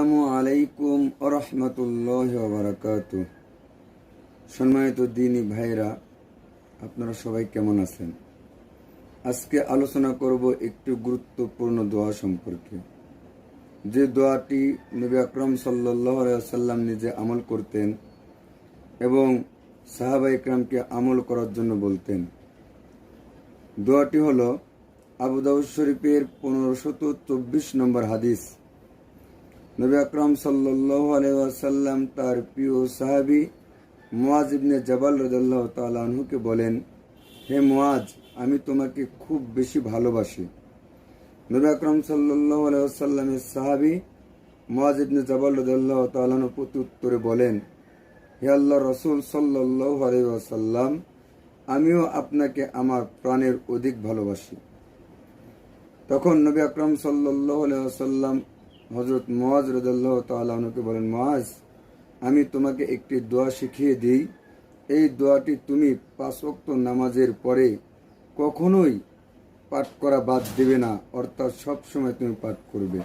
আসসালামু আলাইকুম ওয়া রাহমাতুল্লাহি ওয়া বারাকাতুহু। সম্মানিত দ্বীনী ভাইরা, আপনারা সবাই কেমন আছেন? আজকে আলোচনা করব একটি গুরুত্বপূর্ণ দোয়া সম্পর্কে, যে দোয়াটি নবী আকরাম সাল্লাল্লাহু আলাইহি ওয়াসাল্লাম নিজে আমল করতেন এবং সাহাবা ইকরামকে আমল করার জন্য বলতেন। দোয়াটি হলো আবু দাউদ শরীফের 1524 নম্বর হাদিস। নবী আকরাম সাল্লাল্লাহু আলাইহি ওয়াসাল্লাম তার প্রিয় সাহাবী মুআজ ইবনে জাবাল রাদিয়াল্লাহু তাআলা আনহুকে বলেন, হে মুআজ, আমি তোমাকে খুব বেশি ভালোবাসি। নবী আকরাম সাল্লাল্লাহু আলাইহি ওয়াসাল্লামের সাহাবী মুআজ ইবনে জাবাল রাদিয়াল্লাহু তাআলা আনহু প্রত্যুত্তরে বলেন, হে আল্লাহর রাসূল সাল্লাল্লাহু আলাইহি ওয়াসাল্লাম, আমিও আপনাকে আমার প্রাণের অধিক ভালোবাসি। তখন নবী আকরাম সাল্লাল্লাহু আলাইহি ওয়াসাল্লাম হযরত মুআজ রাদিয়াল্লাহু তাআলা আনহুকে বলেন, মুআজ, আমি তোমাকে একটি দোয়া শিখিয়ে দিই। এই দোয়াটি তুমি 5 ওয়াক্ত নামাজের পরে কখনোই পাঠ করা বাদ দেবে না, অর্থাৎ সব সময় তুমি পাঠ করবে।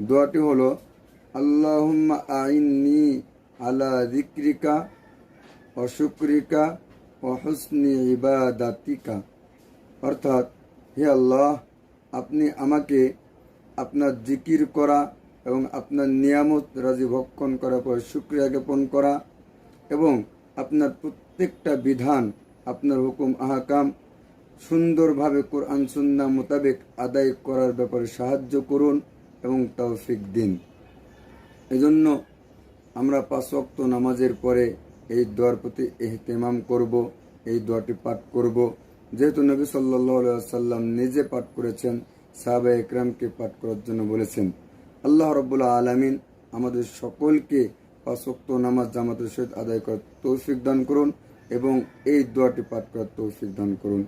দোয়াটি হলো, আল্লাহুম্মা আইন্নি আলা যিকরিকা ওয়া শুকরিকা ওয়া হুসনি ইবাদাতিকা, অর্থাৎ হে আল্লাহ, আপনি আমাকে আপনার জিকির করা এবং আপনার নিয়ামত রাজি ভক্ষণ করার পর শুকরিয়া জ্ঞাপন করা এবং আপনার প্রত্যেকটা বিধান, আপনার হুকুম আহকাম সুন্দরভাবে কোরআন সুন্নাহ মোতাবেক আদায় করার ব্যাপারে সাহায্য করুন এবং তৌফিক দিন। এজন্য আমরা 5 ওয়াক্ত নামাজের পরে এই দোয়ার প্রতি ইহতিমাম করব, এই দোয়াটি পাঠ করব। যেহেতু নবী সাল্লাল্লাহু আলাইহি ওয়াসাল্লাম নিজে পাঠ করেছেন, সাহাবায়ে কেরামকে পাঠ করার জন্য বলেছেন। আল্লাহ রাব্বুল আলামিন আমাদের সকলকে 5 ওয়াক্ত নামাজ জামাতের সহিত আদায় করার তৌফিক দান করুন এবং এই দোয়াটি পাঠ করার তৌফিক দান করুন।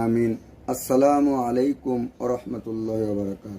আমিন। আসসালামু আলাইকুম ওয়া রাহমাতুল্লাহি ওয়া বারাকাতুহু।